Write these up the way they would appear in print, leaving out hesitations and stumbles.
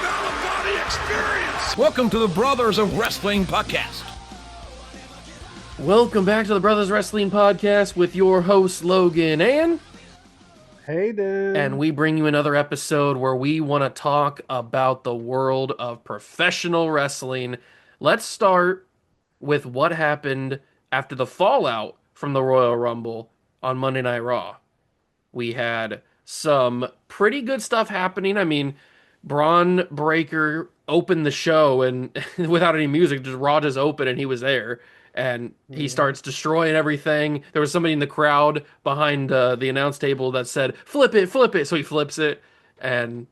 out-of-body experience. Welcome to the Brothers of Wrestling podcast. Welcome back to the Brothers Wrestling Podcast with your hosts, Logan and Hayden. And we bring you another episode where we want to talk about the world of professional wrestling. Let's start with what happened after the fallout from the Royal Rumble on Monday Night Raw. We had some pretty good stuff happening. I mean, Braun Breaker opened the show and without any music, Raw just opened and he was there. And he starts destroying everything. There was somebody in the crowd behind the announce table that said, flip it. So he flips it. And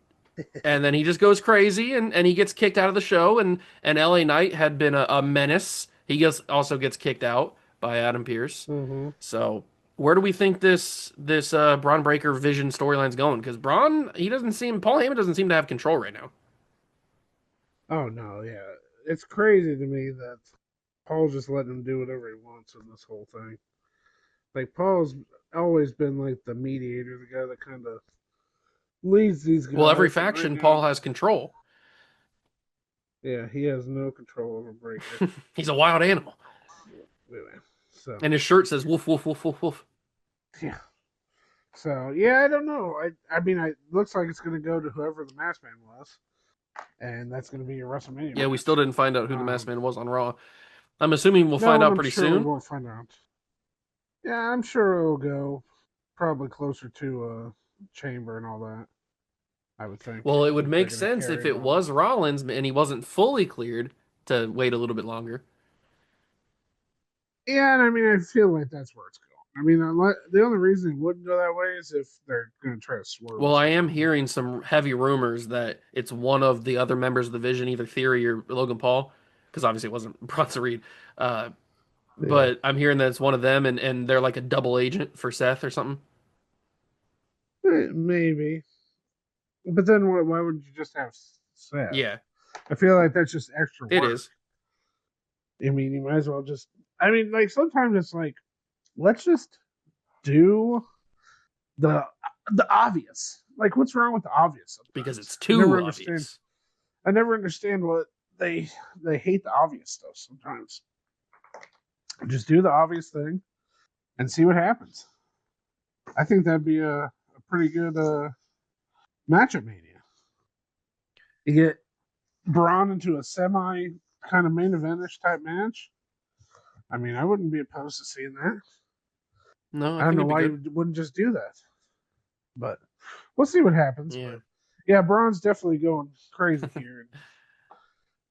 then he just goes crazy and he gets kicked out of the show. And LA Knight had been a menace. He also gets kicked out by Adam Pearce. Mm-hmm. So where do we think this Braun Breaker Vision storyline's going? Because Paul Heyman doesn't seem to have control right now. Oh, no, yeah. It's crazy to me that Paul's just letting him do whatever he wants in this whole thing. Like, Paul's always been like the mediator, the guy that kind of leads these guys. Well, every faction, right Paul has control. Yeah, he has no control over Breaker. He's a wild animal. Anyway, so. And his shirt says woof, woof, woof, woof, woof. Yeah. So, yeah, I don't know. I mean, it looks like it's going to go to whoever the Masked Man was. And that's going to be your WrestleMania. Yeah, we still didn't find out who the Masked Man was on Raw. I'm assuming we'll find out pretty soon. We won't find out. Yeah, I'm sure it'll go probably closer to Chamber and all that. I would think. Well, it would make sense if it was Rollins and he wasn't fully cleared to wait a little bit longer. Yeah, and I mean, I feel like that's where it's going. I mean, the only reason it wouldn't go that way is if they're going to try to swerve. Well, I am hearing some heavy rumors that it's one of the other members of the Vision, either Theory or Logan Paul, because obviously it wasn't Bronson Reed. But I'm hearing that it's one of them, and they're like a double agent for Seth or something. Maybe. But then why wouldn't you just have Seth? Yeah. I feel like that's just extra work. It is. I mean, you might as well just... I mean, like, sometimes it's like, let's just do the obvious. Like, what's wrong with the obvious? Sometimes? Because it's too obvious. I never understand what they hate the obvious stuff sometimes. Just do the obvious thing and see what happens. I think that'd be a pretty good matchup mania. You get Braun into a semi kind of main event-ish type match. I mean, I wouldn't be opposed to seeing that. No, I don't know why you wouldn't just do that. But we'll see what happens. Yeah, but yeah, Braun's definitely going crazy here.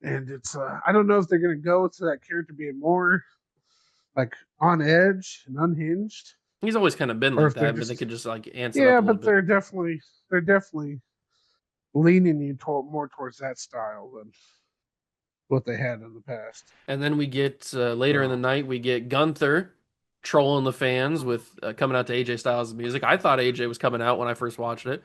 And it's, I don't know if they're going to go to that character being more like on edge and unhinged. He's always kind of been like that, but they could just like answer. Yeah, but they're definitely leaning you more towards that style than what they had in the past. And then we get later in the night, we get Gunther trolling the fans with coming out to AJ Styles' music. I thought AJ was coming out when I first watched it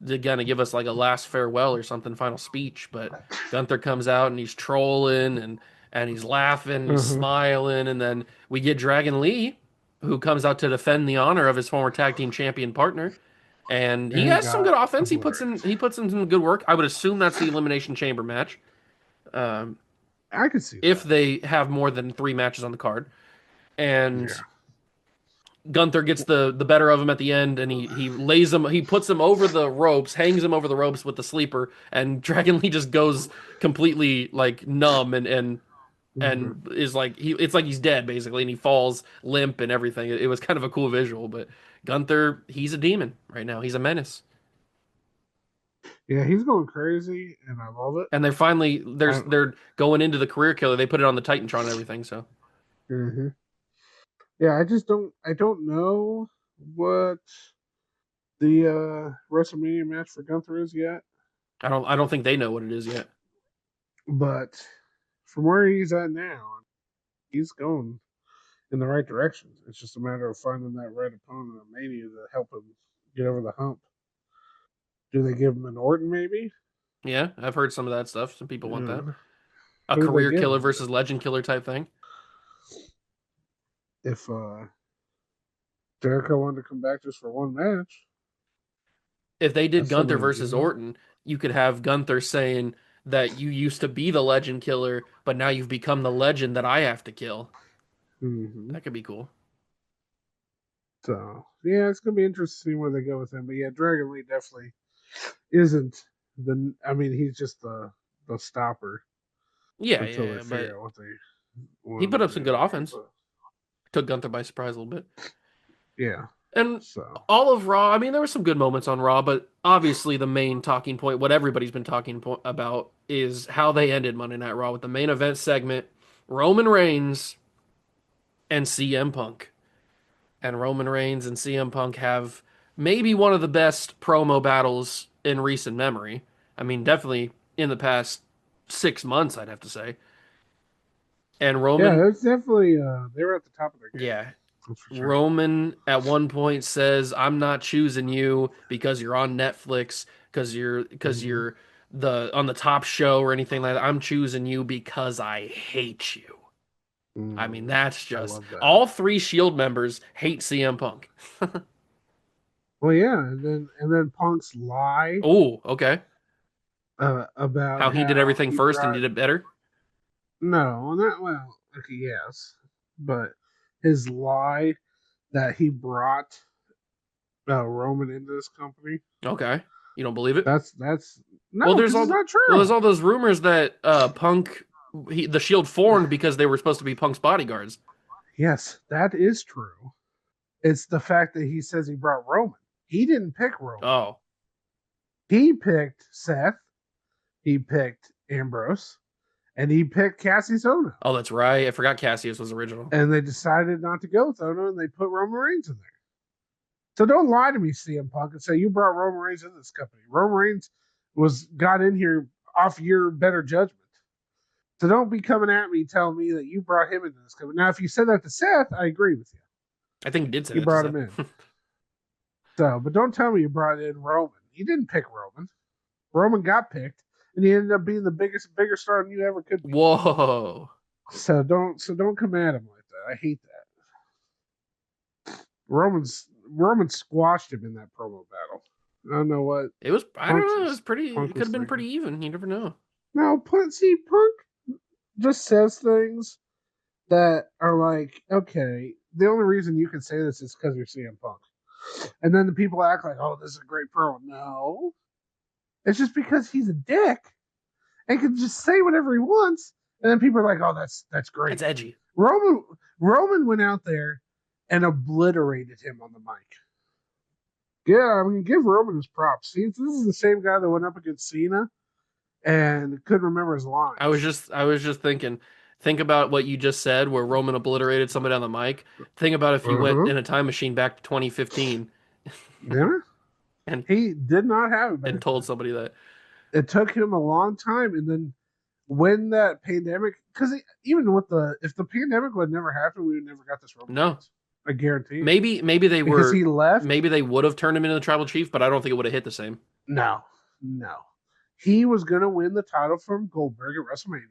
to kind of give us like a last farewell or something, final speech. But Gunther comes out and he's trolling and he's laughing, he's smiling, and then we get Dragon Lee, who comes out to defend the honor of his former tag team champion partner. And he has some good offense. He puts in some good work. I would assume that's the Elimination Chamber match. I could see if they have more than 3 matches on the card. And Gunther gets the better of him at the end, and he lays him. He puts him over the ropes, hangs him over the ropes with the sleeper, and Dragon Lee just goes completely like numb and is like it's like he's dead basically, and he falls limp and everything. It was kind of a cool visual, but Gunther, he's a demon right now. He's a menace. Yeah, he's going crazy, and I love it. And they're going into the career killer. They put it on the Titantron and everything. So, yeah, I don't know what the WrestleMania match for Gunther is yet. I don't think they know what it is yet. But from where he's at now, he's going in the right direction. It's just a matter of finding that right opponent at Mania to help him get over the hump. Do they give him an Orton, maybe? Yeah, I've heard some of that stuff. Some people want that. A career killer versus legend killer type thing. If Jericho wanted to come back just for one match. If they did Gunther versus Orton, you could have Gunther saying that you used to be the legend killer, but now you've become the legend that I have to kill. Hmm. That could be cool. So yeah, it's gonna be interesting to see where they go with him. But yeah, Dragon Lee definitely isn't the. I mean, he's just the stopper Yeah, until yeah, they yeah, but figure out what they he want put him up to some do good there. offense. But Took Gunther by surprise a little bit. yeah, And so all of Raw, I mean, there were some good moments on Raw, but obviously the main talking point, what everybody's been talking about, is how they ended Monday Night Raw with the main event segment, Roman Reigns and CM Punk. And Roman Reigns and CM Punk have maybe one of the best promo battles in recent memory. I mean, definitely in the past 6 months, I'd have to say. And yeah, Roman, it's definitely they were at the top of their game. yeah, That's for sure. Roman at one point says, "I'm not choosing you because you're on Netflix, because Hmm. you're the on the top show or anything like that. I'm choosing you because I hate you." I mean, that's I just love that. all three Shield members hate CM Punk. Well, yeah, and then Punk's lie Oh, okay. about How he did how everything he first and brought did it better. no, not well. Okay, yes, but his lie that he brought Roman into this company. Okay, you don't believe it? That's Well, no, because it's not there's true. all those rumors that Punk the Shield formed because they were supposed to be Punk's bodyguards. Yes, that is true. It's the fact that he says he brought Roman. He didn't pick Roman. Oh, He picked Seth. He picked Ambrose, and he picked Cassius Ono. oh, that's right. I forgot Cassius was original. And they decided not to go with Ono, and they put Roman Reigns in there. So don't lie to me, CM Punk, and say you brought Roman Reigns into this company. Roman Reigns got in here off your better judgment. So don't be coming at me telling me that you brought him into this company. Now, if you said that to Seth, I agree with you. I think he did say You that to brought him Seth. in. So, but don't tell me you brought in Roman. You didn't pick Roman. Roman got picked, and he ended up being the bigger star than you ever could be. Whoa. So don't come at him like that. I hate that. Roman squashed him in that promo battle. I don't know what It was, I don't Punk know, it was was pretty, it Punk could was have been pretty thinking. even. You never know. No, Punk just says things that are like, okay, the only reason you can say this is because you're CM Punk. And then the people act like, oh, this is a great promo. No. It's just because he's a dick and can just say whatever he wants. And then people are like, oh, that's great. That's edgy. Roman Roman went out there and obliterated him on the mic. Yeah, I mean, give Roman his props. See, this is the same guy that went up against Cena and couldn't remember his lines. I was just thinking, think about what you just said, where Roman obliterated somebody on the mic. Think about if you went Uh-huh. in a time machine back to 2015 Yeah. and He did not have it back told then. somebody that. It took him a long time, and then when that pandemic, because even with if the pandemic would never happened, we would never got this Roman No, Reigns. I guarantee it. maybe they Because were, he left. maybe they would have turned him into the tribal chief, but I don't think it would have hit the same. No, no. He was gonna win the title from Goldberg at WrestleMania,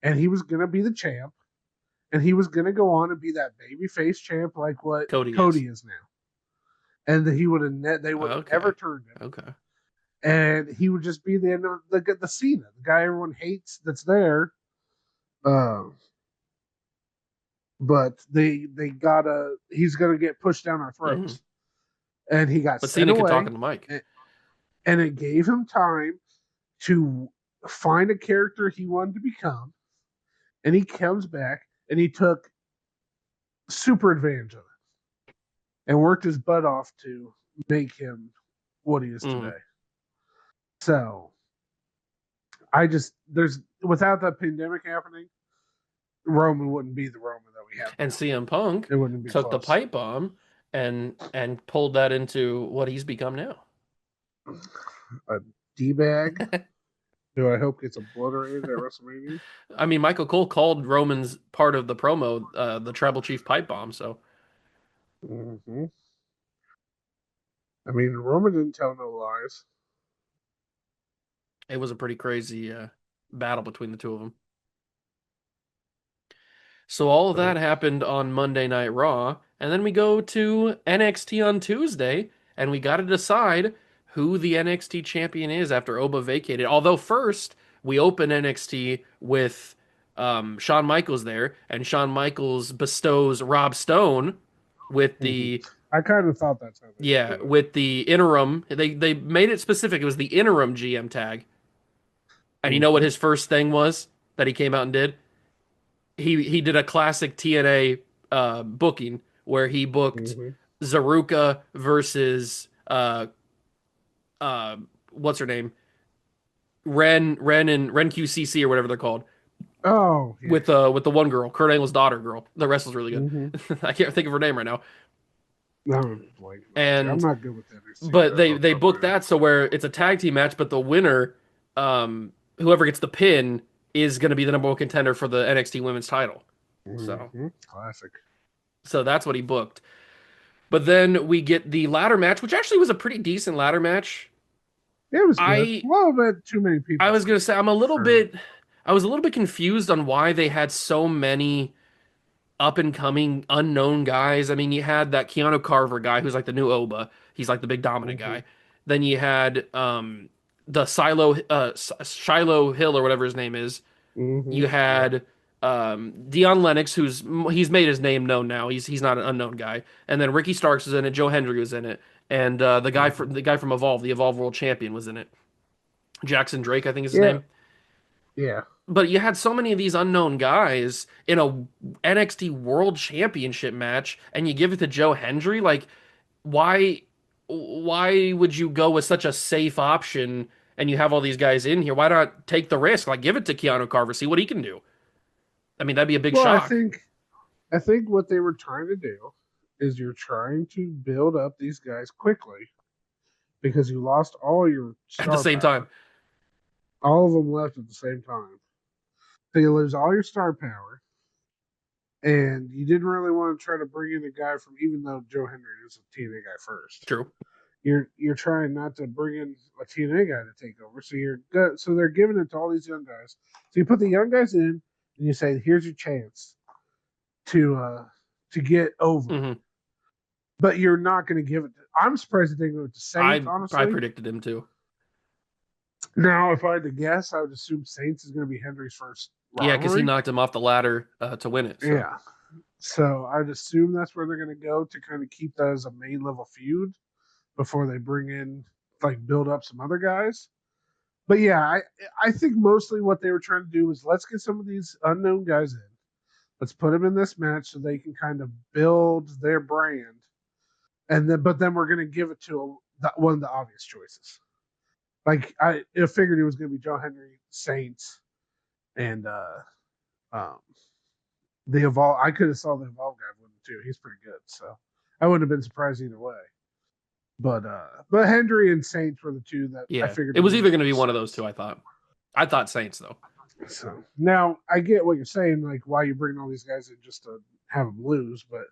and he was gonna be the champ, and he was gonna go on and be that babyface champ like what Cody is. Cody is now. And that he would have they would have never Okay. turned him, Okay. and he would just be the Cena, the guy everyone hates that's there. Uh, but they gotta he's gonna get pushed down our Hmm. throats, and he got But sent Cena could talk away, on the mic. and it gave him time to find a character he wanted to become, and he comes back and he took super advantage of it and worked his butt off to make him what he is Mm. today. So I just there's without that pandemic happening, Roman wouldn't be the Roman that we have And now. CM Punk It wouldn't be took the close. pipe bomb and pulled that into what he's become now. A D bag who I hope gets obliterated at WrestleMania. I mean, Michael Cole called Roman's part of the promo the tribal chief pipe bomb, so Mm-hmm. I mean, Roman didn't tell no lies. it was a pretty crazy battle between the two of them. So all of that So, happened on Monday Night Raw, and then we go to NXT on Tuesday, and we got to decide who the NXT champion is after Oba vacated. Although first we open NXT with Shawn Michaels there, and Shawn Michaels bestows Rob Stone with Mm-hmm. the I kind of thought that's how they would yeah do it. with the interim. They made it specific. It was the interim GM tag, and you know what Mm-hmm. his first thing was that he came out and did? He did a classic TNA booking where he booked Mm-hmm. Zaruka versus uh what's her name? Ren and Ren QCC or whatever they're called Oh yeah. with the one girl, Kurt Angle's daughter girl. The wrestler's really good. Mm-hmm. I can't think of her name right now. I'm blanking on it too. I'm And not good with NXT but stuff they off the they top of my booked head. that so where it's a tag team match, but the winner, whoever gets the pin is going to be the number one contender for the NXT Women's title. So Mm-hmm. Classic. so that's what he booked. But then we get the ladder match, which actually was a pretty decent ladder match. It was good. A I little bit too many I people was gonna say for. I was a little bit confused on why they had so many up and coming unknown guys. I mean, you had that Keanu Carver guy who's like the new Oba. He's like the big dominant Mm-hmm. guy. Then you had the Shiloh Hill or whatever his name is. Mm-hmm. You Yeah. had Dion Lennox, he's made his name known now. He's not an unknown guy. And then Ricky Starks was in it. Joe Hendry was in it, and Mm-hmm. the guy from Evolve, the Evolve World Champion, was in it. Jackson Drake, I think is his Yeah. name. Yeah. But you had so many of these unknown guys in a NXT World Championship match, and you give it to Joe Hendry. Like, why would you go with such a safe option? And you have all these guys in here. Why not take the risk? Like, give it to Keanu Carver, see what he can do. I mean, that'd be a big Well, shock. I think what they were trying to do is you're trying to build up these guys quickly because you lost all your At the star same time, power. All of them left at the same time. So you lose all your star power, and you didn't really want to try to bring in a guy from, even though Joe Hendry is a TNA guy first. true. You're trying not to bring in a TNA guy to take over. So you're good. So they're giving it to all these young guys. So you put the young guys in, and you say, "Here's your chance to get over." Hmm. But you're not going to give it. I'm surprised they go to Saints. I Honestly, predicted him too. now if I had to guess, I would assume Saints is going to be Henry's first Yeah, because he rivalry. knocked him off the ladder to win it. So Yeah, so I'd assume that's where they're going to go to kind of keep that as a main level feud before they bring in like build up some other guys. But yeah, I think mostly what they were trying to do was let's get some of these unknown guys in. Let's put them in this match so they can kind of build their brand, and then we're going to give it to one of the obvious choices. Like I figured it was going to be Joe Hendry, Saints, and um, the Evolve. I could have saw the Evolve guy with him too. He's pretty good, so I wouldn't have been surprised either way. But Hendry and Saints were the two that I yeah, figured it the was either most going to be made one of those sense. two. I thought Saints though. So now I get what you're saying, like why you bring all these guys in just to have them lose, but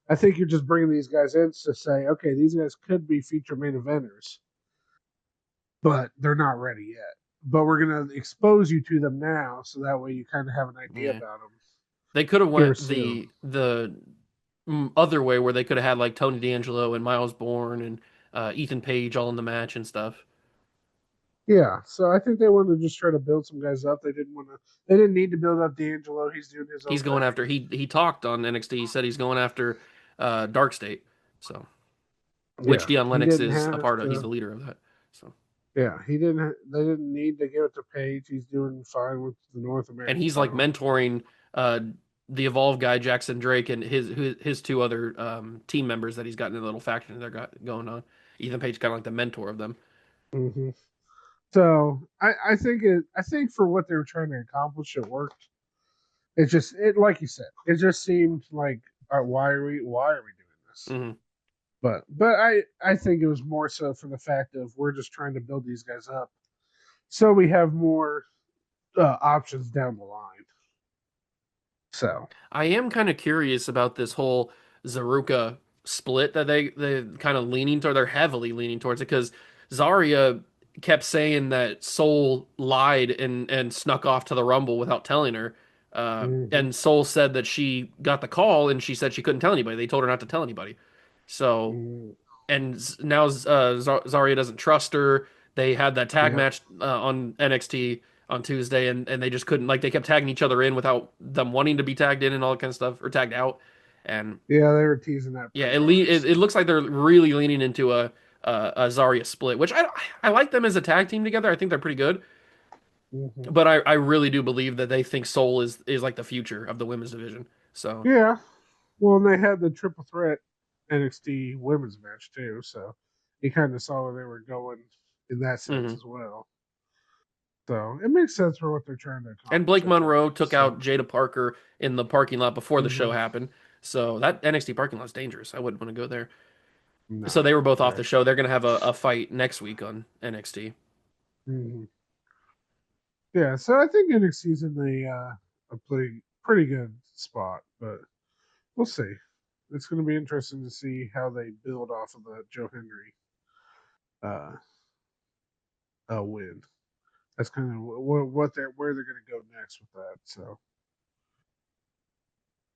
I think you're just bringing these guys in to say, okay, these guys could be feature main eventers, but they're not ready yet. But we're gonna expose you to them now, so that way you kind of have an idea Yeah, about them they could have here went soon. the other way where they could have had like Tony D'Angelo and Miles Bourne and Ethan Page all in the match and stuff. Yeah, so I think they wanted to just try to build some guys up. They didn't want to. They didn't need to build up D'Angelo. He's doing his own He's going thing. after he talked on NXT. He said he's going after Dark State. So which Yeah, Dion he Lennox didn't is a have part of. He's to. the leader of that. So Yeah, he didn't. They didn't need to give it to Page. He's doing fine with the North and American he's like title. mentoring the Evolve guy Jackson Drake and his two other team members that he's got in a little faction they're got going on. Ethan Page kind of like the mentor of them. Hmm. So I think it. I think for what they were trying to accomplish, it worked. It like you said, it just seemed like why are we doing this? Hmm. But I think it was more so for the fact of we're just trying to build these guys up, so we have more options down the line. So I am kind of curious about this whole Zaruka split that they kind of leaning toward. They're heavily leaning towards it because Zarya kept saying that Soul lied and snuck off to the Rumble without telling her. mhm. And Soul said that she got the call and she said she couldn't tell anybody. They told her not to tell anybody. So Mhm. now Zarya doesn't trust her. They had that tag Yeah, match on NXT on Tuesday, and they just couldn't, like, they kept tagging each other in without them wanting to be tagged in and all that kind of stuff, or tagged out. And yeah, they were teasing that yeah, pretty hard. it looks like they're really leaning into a Zarya split, which I like them as a tag team together. I think they're pretty good, Hmm. but I really do believe that they think Soul is like the future of the women's division. So Yeah, well, and they had the triple threat NXT women's match too, so you kind of saw where they were going in that sense mhm. as well. So it makes sense for what they're trying to And accomplish, Blake I think. Monroe took out So, Jada Parker in the parking lot before the show hmm happened. So that NXT parking lot's dangerous. I wouldn't want to go there. So no, they were both off the exactly. show. They're gonna have a fight next week on NXT. Hmm. Yeah, so I think NXT's in a pretty good spot, but we'll see. It's going to be interesting to see how they build off of the Joe Hendry uh, win. That's kind of what they're where they're going to go next with that. So,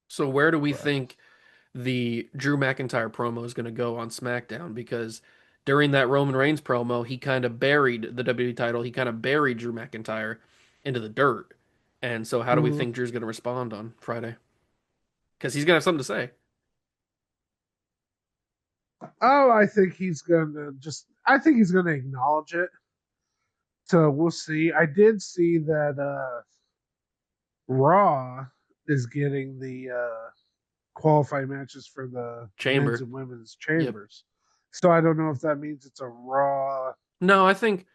So where do we but think the Drew McIntyre promo is going to go on SmackDown? Because during that Roman Reigns promo, he kind of buried the WWE title. He kind of buried Drew McIntyre into the dirt. And so how do we mhm. think Drew's going to respond on Friday? Because he's going to have something to say. Oh, I think he's going to just. I think he's going to acknowledge it. So we'll see. I did see that Raw is getting the qualifying matches for the men's Chamber. and women's Yep. chambers. So I don't know if that means it's a Raw. No, I think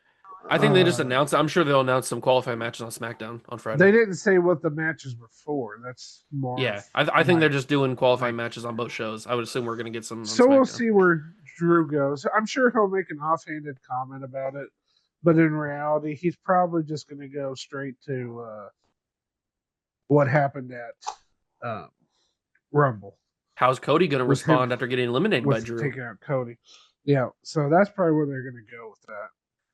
they just Uh, announced. I'm sure they'll announce some qualifying matches on SmackDown on Friday. they didn't say what the matches were for. That's more of Yeah, I think they're my just doing my. qualifying matches on both shows. I would assume we're gonna get some on So we'll SmackDown. see where Drew goes. I'm sure he'll make an offhanded comment about it, but in reality, he's probably just going to go straight to what happened at Rumble How's Cody gonna with him respond after getting eliminated by with Drew? taking out Cody. Yeah, so that's probably where they're going to go with that.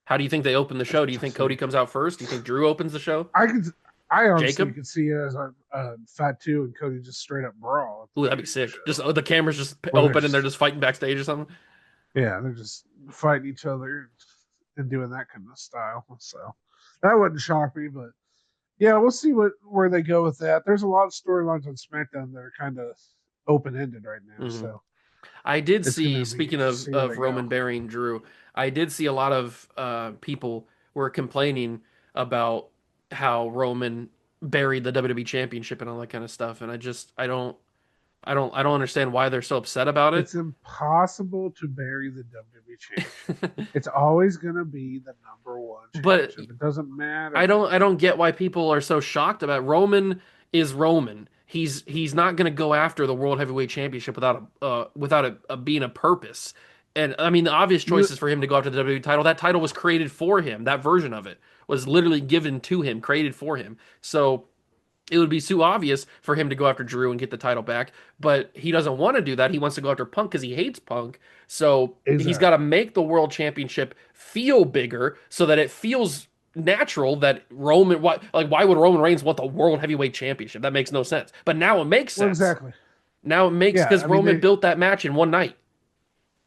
How do you think they open the show? Do you think So Cody comes out first? Do you think Drew opens the show? I could, I honestly Jacob? could see it as a Fat Two and Cody just straight up brawl at the Ooh, that'd be beginning of the sick. Just show, the cameras just where they're open and they're just just fighting backstage or something. yeah, they're just fighting each other and doing that kind of style. So that wouldn't shock me, but yeah, we'll see where they go with that. There's a lot of storylines on SmackDown that are kind of open ended right now, hmm so I did it's see. gonna be Speaking interesting to see where of they go. Roman burying Drew, I did see a lot of people were complaining about how Roman buried the WWE Championship and all that kind of stuff, and I don't understand why they're so upset about it. It's impossible to bury the WWE championship. It's always gonna be the number one But championship. It doesn't I matter. don't get why people are so shocked about it. Roman is Roman. He's not going to go after the World Heavyweight Championship without being a purpose. And I mean, the obvious choice You is for him to go after the WWE title. That title was created for him. That version of it was literally given to him, created for him. So it would be too obvious for him to go after Drew and get the title back, but he doesn't want to do that. He wants to go after Punk because he hates Punk. So he's got to exactly, make the world championship feel bigger so that it feels natural that why would Roman Reigns want the world heavyweight championship? That makes no sense. But now it makes well, sense. exactly. Now it makes Yeah, because I mean Roman built that match in one night.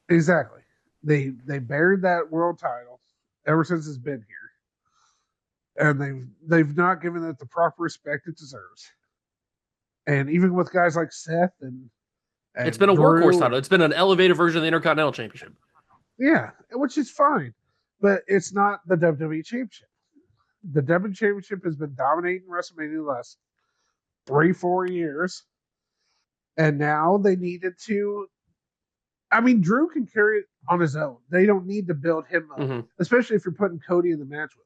exactly. They buried that world title ever since it's been here, and they've not given it the proper respect it deserves. And even with guys like Seth It's been and a workhorse Drew title. and It's been an elevated version of the Intercontinental Championship. yeah, which is fine, but it's not the WWE Championship. The WWE Championship has been dominating WrestleMania the last 3-4 years, and now they needed to. I mean, Drew can carry it on his own. They don't need to build him up, hmm especially if you're putting Cody in the match with him.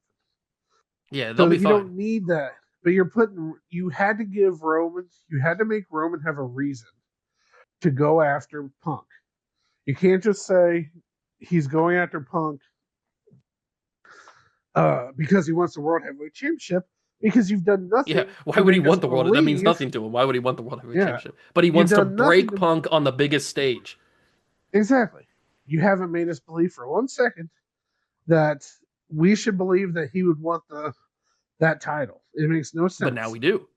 Yeah, they'll So be you fine. don't need that. But you had to give Roman, you had to make Roman have a reason to go after Punk. You can't just say he's going after Punk because he wants the World Heavyweight Championship because you've done Yeah, nothing why to would he make us want the world? That means believe. nothing to him. Why would he want the World Heavyweight Yeah, Championship? But he you've wants to done nothing break to Punk on the biggest stage. exactly. You haven't made us believe for 1 second that we should believe that he would want that title. It makes no But now sense. we do.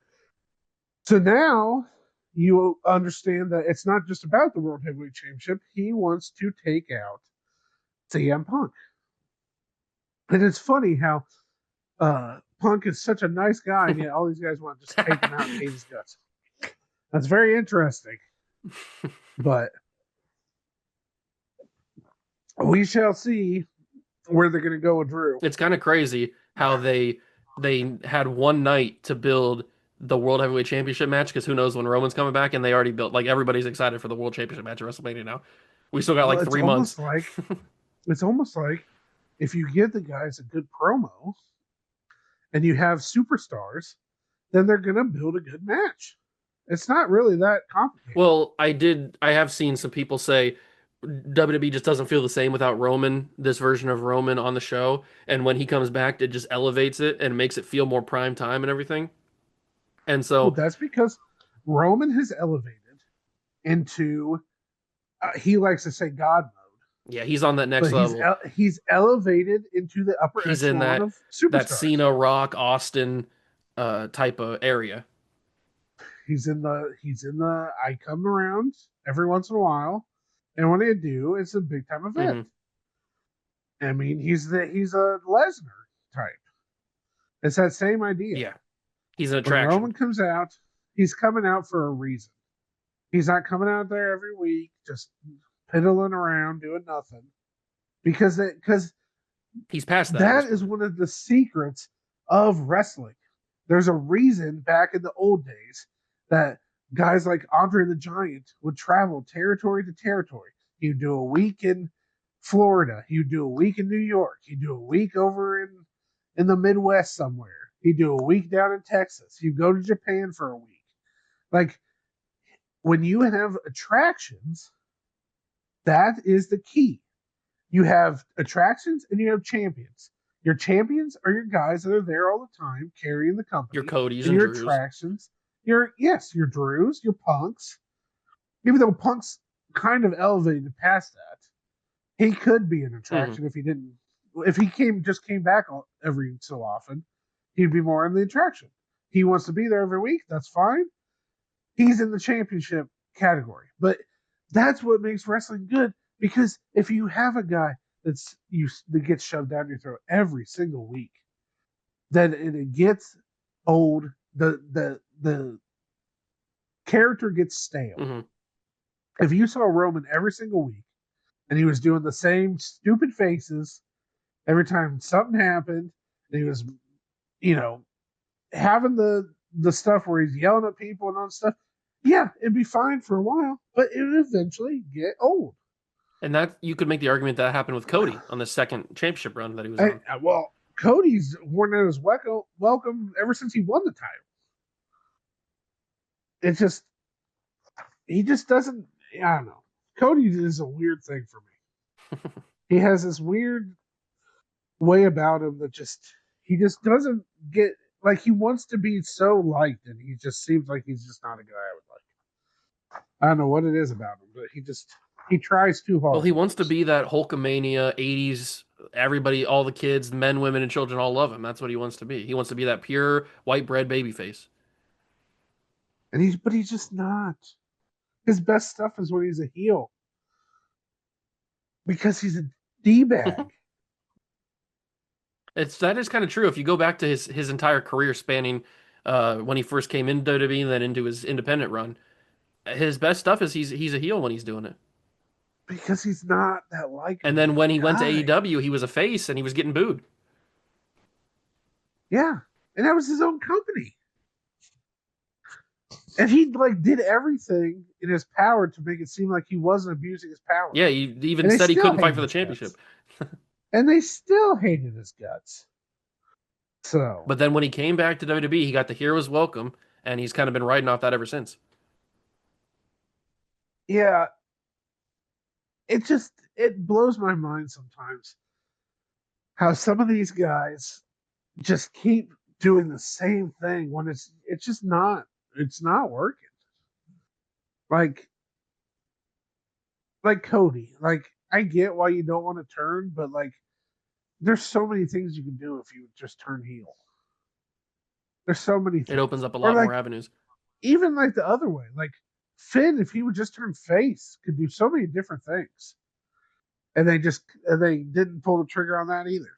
So now you understand that it's not just about the World Heavyweight Championship. He wants to take out CM Punk. And it's funny how Punk is such a nice guy, and yet all these guys want to just take him out and hate his guts. That's very interesting. But we shall see where they're going to go with Drew. It's kind of crazy how they had one night to build the World Heavyweight Championship match, because who knows when Roman's coming back, and they already built, like, everybody's excited for the World Championship match at WrestleMania now. We still got like 3 months. It's almost like if you give the guys a good promo and you have superstars, then they're going to build a good match. It's not really that complicated. Well, I have seen some people say WWE just doesn't feel the same without Roman, this version of Roman on the show. And when he comes back, it just elevates it and makes it feel more prime time and everything. And so that's because Roman has elevated into, he likes to say God mode. Yeah, he's on that next level. He's elevated into the upper he's in that, of superstars. That Cena, Rock, Austin type of area. He's in the I come around every once in a while, and when I do, it's a big time event. Mm-hmm. I mean, he's a Lesnar type. It's that same idea. Yeah, he's an attraction. When Roman comes out, he's coming out for a reason. He's not coming out there every week just piddling around doing nothing, because he's past that. That is one of the secrets of wrestling. There's a reason back in the old days that guys like Andre the Giant would travel territory to territory. He'd do a week in Florida. He'd do a week in New York. He'd do a week over in the Midwest somewhere. He'd do a week down in Texas. He'd go to Japan for a week. Like, when you have attractions, that is the key. You have attractions and you have champions. Your champions are your guys that are there all the time, carrying the company. Your Codys and your Drews. Attractions. Your Drews, your Punks. Even though Punk's kind of elevated past that, he could be an attraction if he didn't. If he came back every so often, he'd be more in the attraction. He wants to be there every week. That's fine. He's in the championship category, but that's what makes wrestling good. Because if you have a guy that gets shoved down your throat every single week, then it gets old. The character gets stale. Mm-hmm. If you saw Roman every single week and he was doing the same stupid faces every time something happened, and he was, having the stuff where he's yelling at people and all that stuff, yeah, it'd be fine for a while, but it would eventually get old. And that, you could make the argument that happened with Cody on the second championship run that he was on. Well, Cody's worn out his welcome ever since he won the title. It's just, he just doesn't, I don't know. Cody is a weird thing for me. He has this weird way about him that he just doesn't get, like, he wants to be so liked, and he just seems like he's just not a guy I would like. I don't know what it is about him, but he tries too hard. Well, he wants to be that Hulkamania 80s, everybody, all the kids, men, women, and children all love him. That's what he wants to be. He wants to be that pure white bread babyface. But he's just not. His best stuff is when he's a heel. Because he's a D-bag. That is kind of true. If you go back to his entire career spanning when he first came into WWE and then into his independent run, his best stuff is he's a heel when he's doing it. Because he's not that likable. And then when he went to AEW, he was a face and he was getting booed. Yeah. And that was his own company. And he did everything in his power to make it seem like he wasn't abusing his power. Yeah, he even said he couldn't fight for the championship. And they still hated his guts. So, but then when he came back to WWE, he got the hero's welcome, and he's kind of been riding off that ever since. Yeah. It blows my mind sometimes how some of these guys just keep doing the same thing when it's just not working. Like Cody, I get why you don't want to turn, but there's so many things you can do if you just turn heel. There's so many things. It opens up a lot more avenues. even like the other way, like Finn, if he would just turn face, could do so many different things, and they didn't pull the trigger on that either.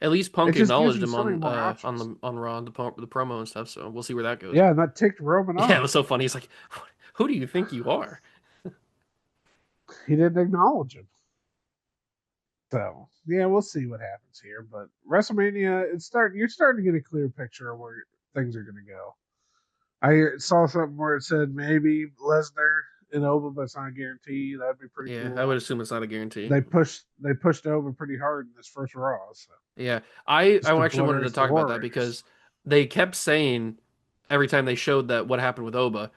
At least It Punk just gives acknowledged you him so many on more options. Raw the promo and stuff. So we'll see where that goes. Yeah, and that ticked Roman Yeah, it off. was so funny. He's like, "Who do you think you are?" He didn't acknowledge him. So yeah, we'll see what happens here. But WrestleMania, you're starting to get a clear picture of where things are going to go. I saw something where it said maybe Lesnar and Oba, but it's not a guarantee. That'd be pretty Yeah, I cool. would assume it's not a guarantee. They pushed Oba pretty hard in this first Raw. So Yeah, I just the actually wanted to Blurs, the talk about that Warriors. because they kept saying every time they showed that what happened with Oba,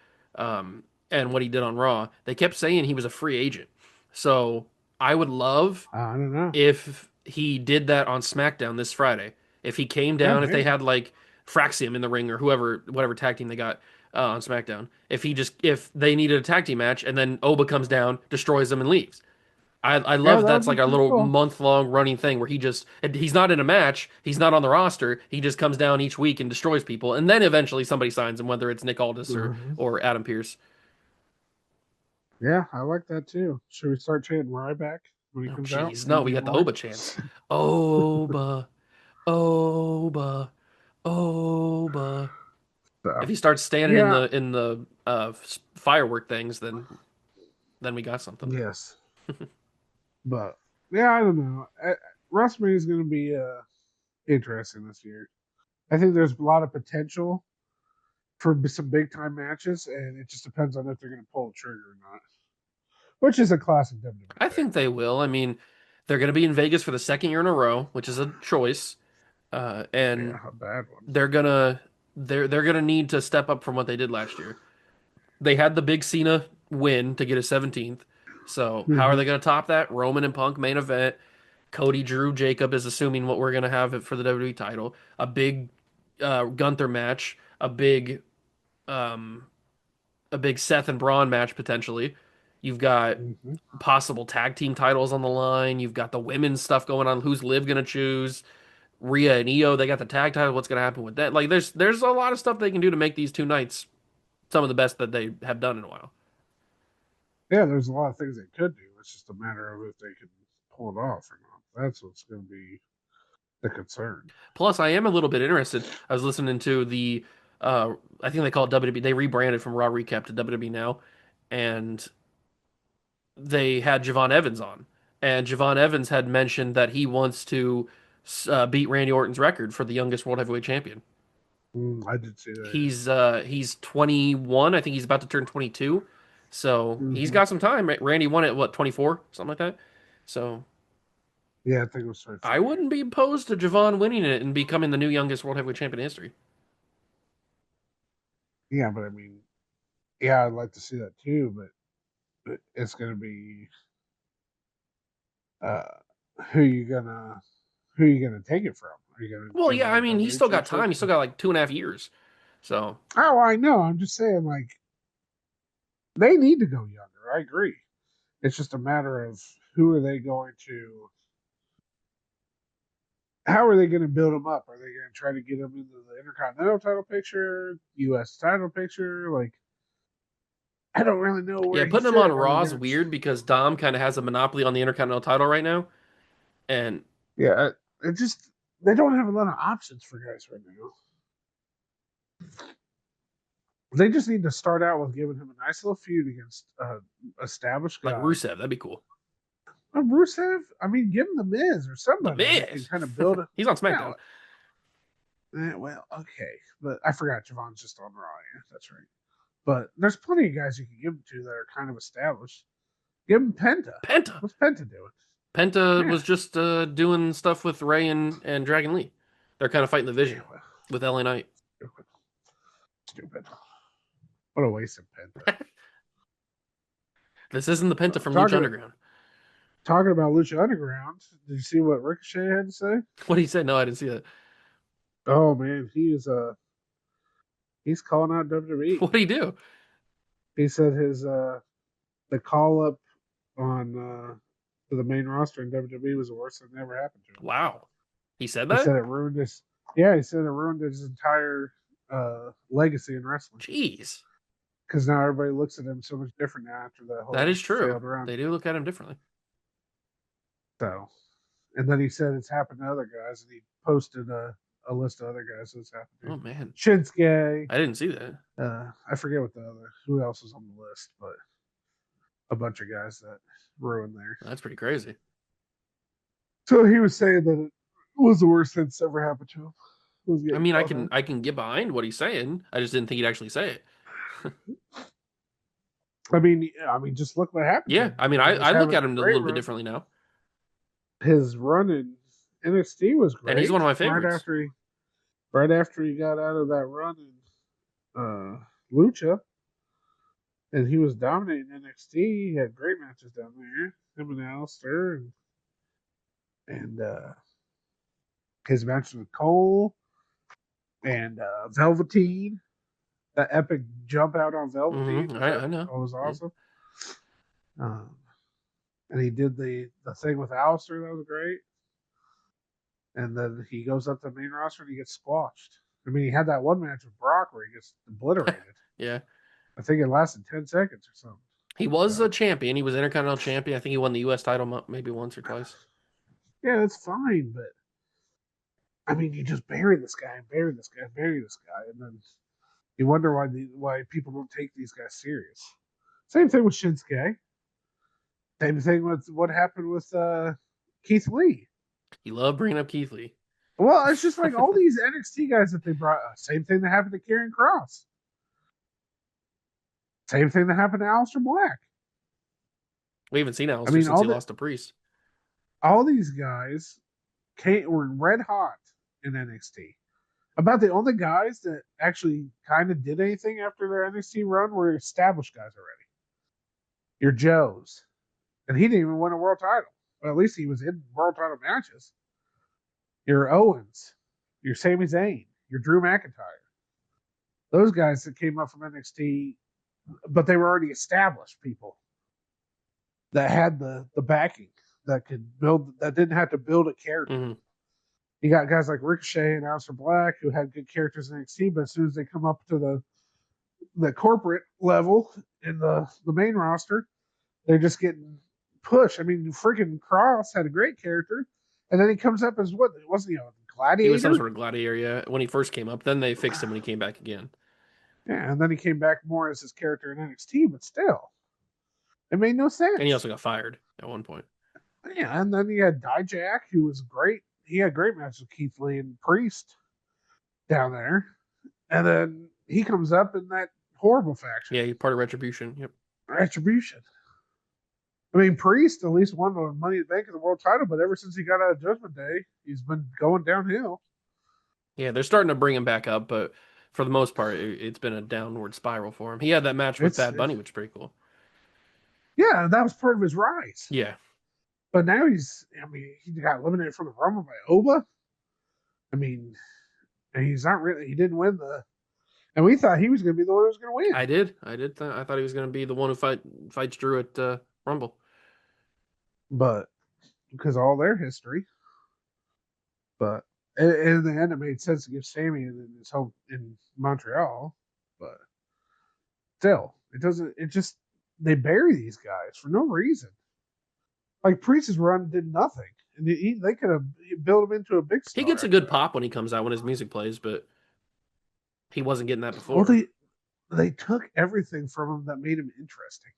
and what he did on Raw, they kept saying he was a free agent. So I would love I don't know. if he did that on SmackDown this Friday. If he came Yeah, down, if they maybe. had like Fraxium in the ring or whatever tag team they got on SmackDown, if they needed a tag team match and then Oba comes down, destroys them and leaves. I Yeah, love that would that's be like a pretty little cool. month long running thing where he's not in a match, he's not on the roster, he just comes down each week and destroys people, and then eventually somebody signs him, whether it's Nick Aldis Mhm. or Adam Pearce. Yeah, I like that too. Should we start chanting Ryback when he Oh comes out? jeez, He no, we be in got the line. Oba chants. Oba, Oba, Oba. If So he starts standing in yeah, the firework things, then we got something. yes, but yeah, I don't know. WrestleMania is going to be interesting this year. I think there's a lot of potential for some big time matches, and it just depends on if they're going to pull the trigger or not. Which is a classic WWE I thing. think they will. I mean, they're going to be in Vegas for the second year in a row, which is a choice, and Yeah, a bad one. they're gonna they're gonna need to step up from what they did last year. They had the big Cena win to get a 17th. So how are Mm-hmm. they gonna top that? Roman and Punk main event. Cody, Drew, Jacob is assuming what we're gonna have it for the WWE title. A big Gunther match. Um, a big Seth and Braun match potentially. You've got Mm-hmm. possible tag team titles on the line. You've got the women's stuff going on. Who's Liv gonna choose? Rhea and Io, they got the tag title. What's gonna happen with that? Like, there's a lot of stuff they can do to make these two nights some of the best that they have done in a while. Yeah, there's a lot of things they could do. It's just a matter of if they can pull it off or not. That's what's going to be the concern. Plus, I am a little bit interested. I was listening to I think they call it WWE. They rebranded from Raw Recap to WWE now, and they had Javon Evans on, and Javon Evans had mentioned that he wants to beat Randy Orton's record for the youngest world heavyweight champion. I did see that. He's 21. I think he's about to turn 22. So he's Mm-hmm. got some time. Randy won at what, 24, something like that. So Yeah, I think it was I 24. wouldn't be opposed to Javon winning it and becoming the new youngest world heavyweight champion in history. Yeah, but I mean, yeah, I'd like to see that too. But it's going to be uh, who you gonna who you gonna take it from? Are you gonna Well, give yeah, him I the mean, he's WWE still got time. championship? He's still got like 2.5 years. So Oh, I know. I'm just saying, like they need to go younger. I agree. It's just a matter of who are they going to how are they going to build them up? Are they going to try to get them into the Intercontinental title picture, U.S. title picture? Like, I don't really know yeah, where he putting him on fit on the Raw is bench. weird because Dom kind of has a monopoly on the Intercontinental title right now. And Yeah, it just they don't have a lot of options for guys right now. They just need to start out with giving him a nice little feud against established like guy. Rusev, that'd be cool. Rusev, I mean, give him the Miz or The somebody that can Miz. kind of build it. He's on Yeah, SmackDown. well, okay, but I forgot Javon's just on Raw. Yeah, that's right. But there's plenty of guys you can give him to that are kind of established. Give him Penta. Penta. What's Penta doing? Penta Yeah. was just doing stuff with Ray and Dragon Lee. They're kind of fighting the Yeah, Vision well, with LA Knight. stupid. Stupid. What a waste of Penta. This isn't the Penta So, from Lucha Underground. talking about Lucha Underground, did you see what Ricochet had to say? What did he say? No, I didn't see that. Oh man, he's calling out WWE. What did he do? He said his the call up on to the main roster in WWE was the worst thing that ever happened to him. Wow. He said He that? said it ruined his. Yeah, he said it ruined his entire legacy in wrestling. Jeez. Because now everybody looks at him so much different now after that whole That is true. failed run. They do look at him differently. So, and then he said it's happened to other guys, and he posted a list of other guys that's happened to. Oh, man. Shinsuke. I didn't see that. I forget who else was on the list, but a bunch of guys that ruined there. That's pretty crazy. So he was saying that it was the worst thing that's ever happened to him. I mean, I can get behind what he's saying. I just didn't think he'd actually say it. I mean, just look what happened. Yeah, I mean, I look at him a little bit differently now. His run in NXT was great, and he's one of my favorites. Right after he got out of that run in Lucha, and he was dominating NXT. He had great matches down there. Him and Alistair, and his matches with Cole and Velveteen. That epic jump out on Velveteen. Mm-hmm. I know. That was awesome. And he did the thing with Alistair. That was great. And then he goes up to the main roster and he gets squashed. I mean, he had that one match with Brock where he gets obliterated. Yeah. I think it lasted 10 seconds or something. He was a champion. He was Intercontinental champion. I think he won the U.S. title maybe once or twice. Yeah, that's fine, but I mean, you just bury this guy and bury this guy and bury this guy, and then you wonder why people don't take these guys serious. Same thing with Shinsuke. Same thing with what happened with Keith Lee. You love bringing up Keith Lee. Well, it's just like all these NXT guys that they brought. Same thing that happened to Karrion Kross. Same thing that happened to Aleister Black. We haven't seen Aleister since he lost to Priest. All these guys were red hot in NXT. About the only guys that actually kind of did anything after their NXT run were established guys already. Your Joes. And he didn't even win a world title. Well, at least he was in world title matches. Your Owens. Your Sami Zayn. Your Drew McIntyre. Those guys that came up from NXT, but they were already established people that had the backing that could build, that didn't have to build a character. Mm-hmm. You got guys like Ricochet and Aleister Black who had good characters in NXT, but as soon as they come up to the corporate level in the main roster, they're just getting pushed. I mean, freaking Cross had a great character, and then he comes up as what? Wasn't he a gladiator? He was some sort of gladiator, yeah, when he first came up. Then they fixed him when he came back again. Yeah, and then he came back more as his character in NXT, but still, it made no sense. And he also got fired at one point. Yeah, and then you had Dijak, who was great. He had great matches with Keith Lee and Priest down there. And then he comes up in that horrible faction. Yeah, he's part of Retribution. Yep. Retribution. I mean, Priest at least won the Money in the Bank of the world title, but ever since he got out of Judgment Day, he's been going downhill. Yeah, they're starting to bring him back up, but for the most part, it's been a downward spiral for him. He had that match with Bad Bunny, which is pretty cool. Yeah, that was part of his rise. Yeah. But now he got eliminated from the Rumble by Oba. I mean, and he didn't win and we thought he was going to be the one who was going to win. I did. I thought he was going to be the one who fights Drew at Rumble. But, because of all their history. But, in the end, it made sense to give Sammy in his home in Montreal. But, still, they bury these guys for no reason. Like, Priest's run did nothing. And they could have built him into a big star. He gets a good pop when he comes out, when his music plays, but he wasn't getting that before. Well, they took everything from him that made him interesting.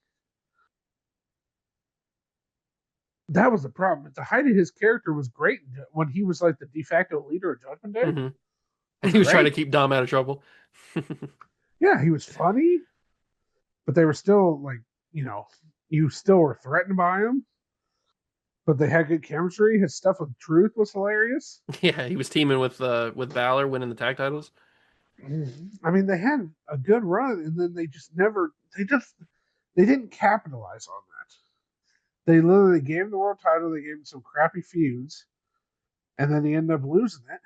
That was the problem. The height of his character was great when he was like the de facto leader of Judgment Day. Mm-hmm. He was trying to keep Dom out of trouble. Yeah, he was funny, but they were still like, you still were threatened by him. But they had good chemistry. His stuff with Truth was hilarious. Yeah, he was teaming with Balor, winning the tag titles. I mean, they had a good run, and then they didn't capitalize on that. They literally gave him the world title. They gave him some crappy feuds, and then he ended up losing it.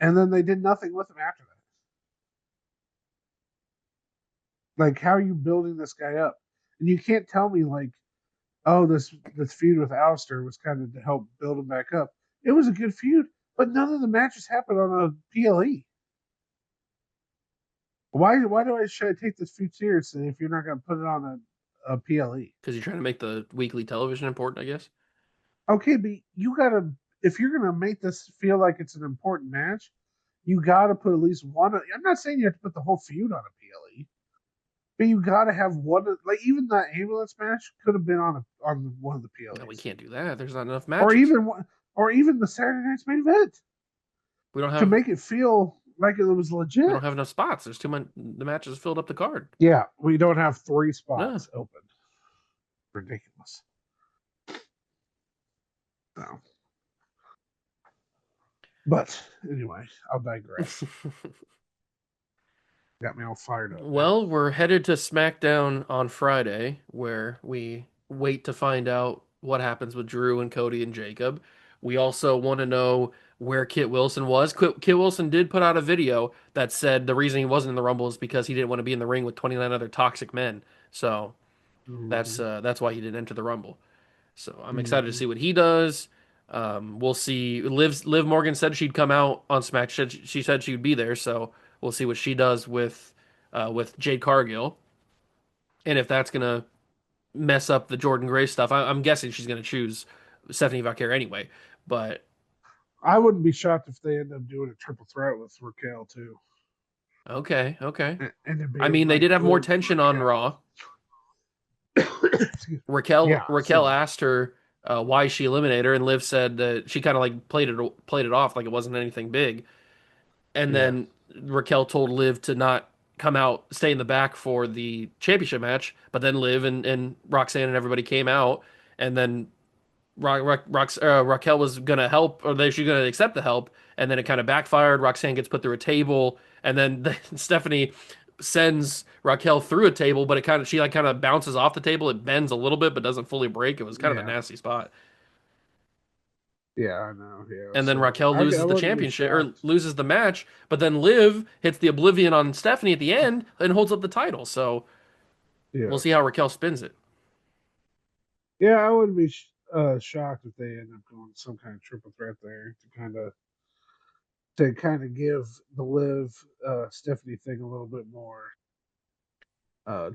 And then they did nothing with him after that. Like, how are you building this guy up? And you can't tell me like, oh, this feud with Aleister was kind of to help build him back up. It was a good feud, but none of the matches happened on a PLE. Why should I take this feud seriously if you're not going to put it on a PLE? Because you're trying to make the weekly television important, I guess. Okay, but you got to, if you're going to make this feel like it's an important match, you got to put at least one. I'm not saying you have to put the whole feud on a PLE, but you got to have one. Like even that ambulance match could have been on one of the PLEs. No, we can't do that. There's not enough Or matches. even the Saturday night's main event We don't to have make it feel like it was legit. we don't have enough spots. There's too much. The matches filled up the card. Yeah, we don't have 3 spots open. Ridiculous. No. But anyway, I'll digress. Got me all fired up. Well, we're headed to SmackDown on Friday, where we wait to find out what happens with Drew and Cody and Jacob. We also want to know where Kit Wilson was. Kit Wilson did put out a video that said the reason he wasn't in the Rumble is because he didn't want to be in the ring with 29 other toxic men. So that's why he didn't enter the Rumble. So I'm excited to see what he does. We'll see. Liv Morgan said she'd come out on Smack. She said she would be there. So we'll see what she does with Jade Cargill, and if that's gonna mess up the Jordan Grace stuff. I'm guessing she's gonna choose Stephanie Vaquer anyway. But I wouldn't be shocked if they end up doing a triple threat with Raquel too. okay. And I mean, they did have more tension on Raw. Raquel asked her why she eliminated her, and Liv said that she kind of like played it off like it wasn't anything big. And then Raquel told Liv to not come out, stay in the back for the championship match. But then Liv and Roxanne and everybody came out, and then Raquel was gonna help, or she was gonna accept the help, and then it kind of backfired. Roxanne gets put through a table, and then Stephanie sends Raquel through a table, but she kind of bounces off the table. It bends a little bit, but doesn't fully break. It was kind of a nasty spot. Yeah, I know. Yeah, and then Raquel loses the championship or loses the match, but then Liv hits the Oblivion on Stephanie at the end and holds up the title. So we'll see how Raquel spins it. Yeah, I wouldn't be shocked if they end up going some kind of triple threat there to kind of give the Liv Stephanie thing a little bit more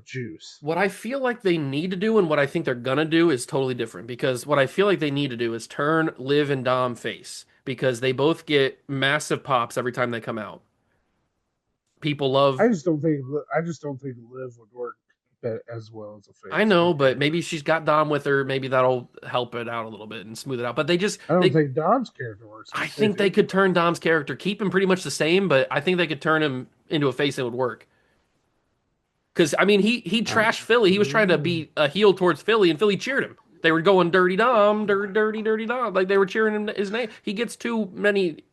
juice. What I feel like they need to do and what I think they're gonna do is totally different, because what I feel like they need to do is turn Liv and Dom face, because they both get massive pops every time they come out. People love. I just don't think Liv would work as well as a face. I know, but maybe she's got Dom with her. Maybe that'll help it out a little bit and smooth it out. But I don't think Dom's character works. I think they could turn Dom's character, keep him pretty much the same, but I think they could turn him into a face that would work. Because, I mean, he trashed Philly. He was trying to be a heel towards Philly, and Philly cheered him. They were going dirty Dom, dirty Dom. Like, they were cheering him his name. He gets too many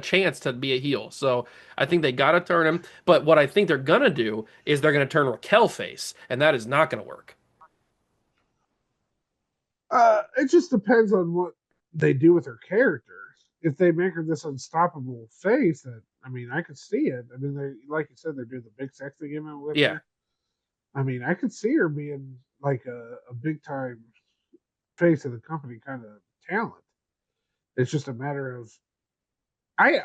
chance to be a heel. So I think they got to turn him. But what I think they're going to do is they're going to turn Raquel face, and that is not going to work. It just depends on what they do with her character. If they make her this unstoppable face, I mean, I could see it. I mean, they, like you said, they're doing the big sexy gimmick with her. I mean, I could see her being like a big time face of the company kind of talent. It's just a matter of I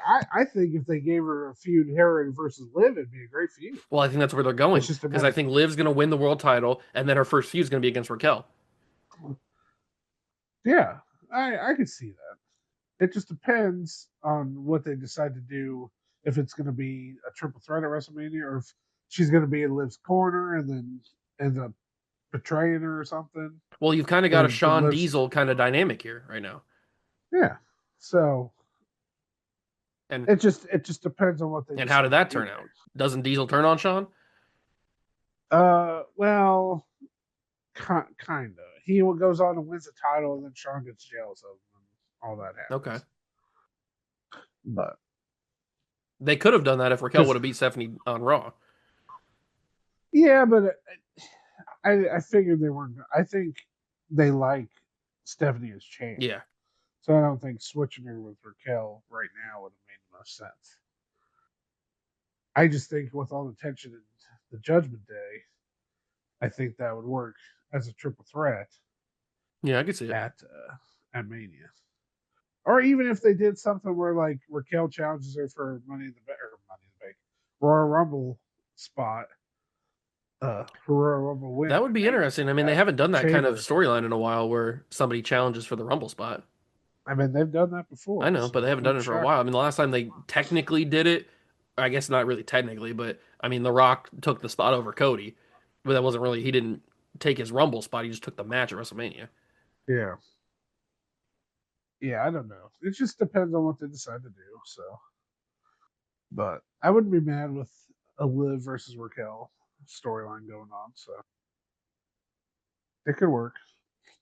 think if they gave her a feud, Herring versus Liv, it'd be a great feud. Well, I think that's where they're going, because I think Liv's going to win the world title, and then her first feud is going to be against Raquel. Yeah, I could see that. It just depends on what they decide to do. If it's going to be a triple threat at WrestleMania, or if she's going to be in Liv's corner and then ends up betraying her or something. Well, you've kind of got a Shawn Diesel kind of dynamic here right now. Yeah. So, and it just depends on what they. And how did that turn out? Doesn't Diesel turn on Shawn? Well, kind of. He goes on and wins the title, and then Shawn gets jealous of him, and all that happens. Okay. But they could have done that if Raquel would have beat Stephanie on Raw. Yeah, but I figured they weren't. I think they like Stephanie as champ. Yeah. So I don't think switching her with Raquel right now would have made much sense. I just think with all the tension in the Judgment Day, I think that would work as a triple threat. Yeah, I could see it at Mania. Or even if they did something where like Raquel challenges her for Money in the Bank, Royal Rumble spot for Royal Rumble win. That would be interesting. I mean, they haven't done that kind of Chamber. storyline in a while where somebody challenges for the Rumble spot. I mean, they've done that I before. know, but So they haven't done it for a while. I mean, the last time they technically did it, I guess not really technically, but I mean, The Rock took the spot over Cody, but that wasn't really, he didn't take his Rumble spot. He just took the match at WrestleMania. Yeah. Yeah, I don't know. It just depends on what they decide to do. So, but I wouldn't be mad with a Liv versus Raquel storyline going on. So it could work.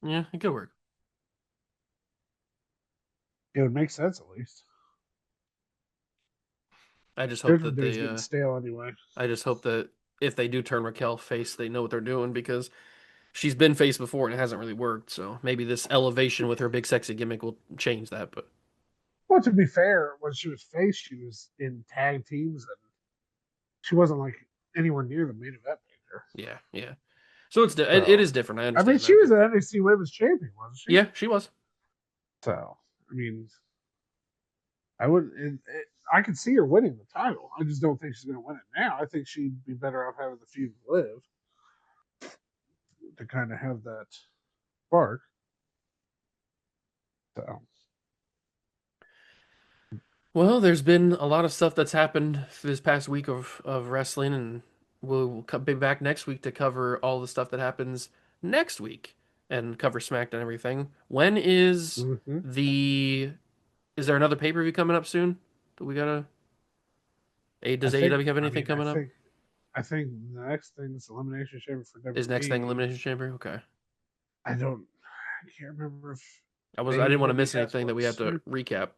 Yeah, it could work. It would make sense at least. I just hope Judgment that Day's they, getting stale anyway. I just hope that if they do turn Raquel face, they know what they're doing because she's been face before and it hasn't really worked. So maybe this elevation with her big sexy gimmick will change that. But Well, to be fair, when she was face, she was in tag teams and she wasn't like anywhere near the main event major. yeah, yeah. So it So, is different. I I understand mean, that. she was an NXT Women's Champion, wasn't she? Yeah, she was. So, I mean, I would. I could see her winning the title. I just don't think she's going to win it now. I think she'd be better off having the feud live to kind of have that spark. So, Well, there's been a lot of stuff that's happened this past week of wrestling, and we'll be back next week to cover all the stuff that happens next week and cover SmackDown and everything. When is mm-hmm. the? Is there another pay-per-view coming up soon? Do we gotta? Does AEW have anything coming up? I think the next thing is Elimination Chamber for WWE. Is next thing Elimination Chamber? Okay. I can't remember if I didn't want to AEW miss has anything that we have to recap.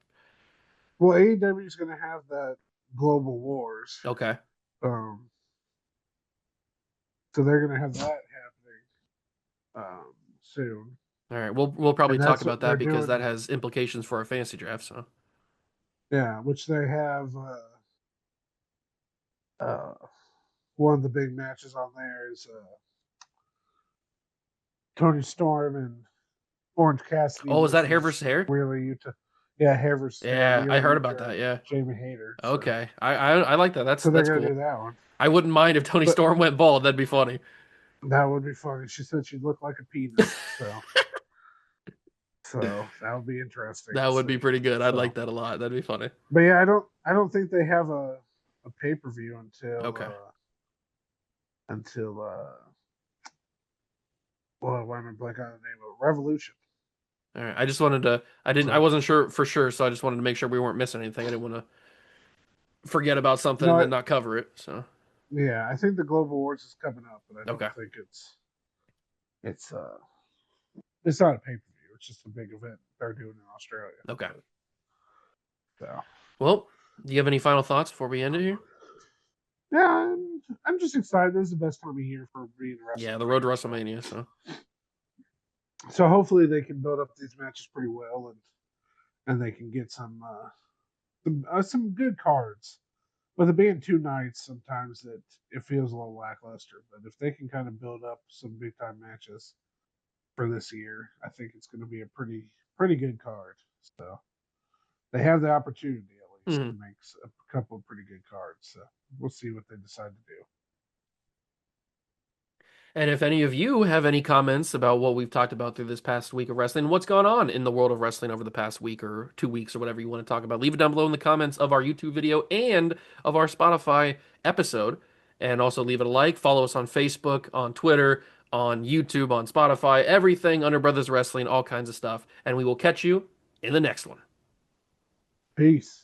Well, AEW is going to have that Global Wars. Okay. So they're going to have that happening soon. All right. We'll probably talk about that because doing. that has implications for our fantasy draft. So. Yeah, which they have. One of the big matches on there is Tony Storm and Orange Cassidy. Oh, is that hair versus hair? Really, Utah. Yeah, hair versus hair. Yeah, I heard about that. Yeah, Jamie Hayter. Okay, I like that. That's so they're that's gonna cool. do that one. I wouldn't mind if Tony Storm went bald. That'd be funny. That would be funny. She said she'd look like a peanut. So that would be interesting. That would be pretty good. I'd like that a lot. That'd be funny. But yeah, I don't think they have a pay-per-view until well, why am I blank on the name of it? Revolution. All right. I just wanted to. I wasn't sure for sure, so I just wanted to make sure we weren't missing anything. I didn't want to forget about something and then not cover it. So. Yeah, I think the Global Wars is coming up, but I don't think it's not a pay-per-view. It's just a big event they're doing in Australia. Okay. So. Well, do you have any final thoughts before we end it here? Yeah, I'm just excited. This is the best time of year for being a wrestler. Yeah, the road to WrestleMania. So hopefully they can build up these matches pretty well, and they can get some good cards. With it being 2 nights, sometimes it feels a little lackluster. But if they can kind of build up some big time matches for this year, I think it's going to be a pretty good card. So they have the opportunity at least to make a couple of pretty good cards. So we'll see what they decide to do. And if any of you have any comments about what we've talked about through this past week of wrestling, what's gone on in the world of wrestling over the past week or 2 weeks or whatever you want to talk about, leave it down below in the comments of our YouTube video and of our Spotify episode. And also leave it a like. Follow us on Facebook, on Twitter, on YouTube, on Spotify, everything under Brothers Wrestling, all kinds of stuff. And we will catch you in the next one. Peace.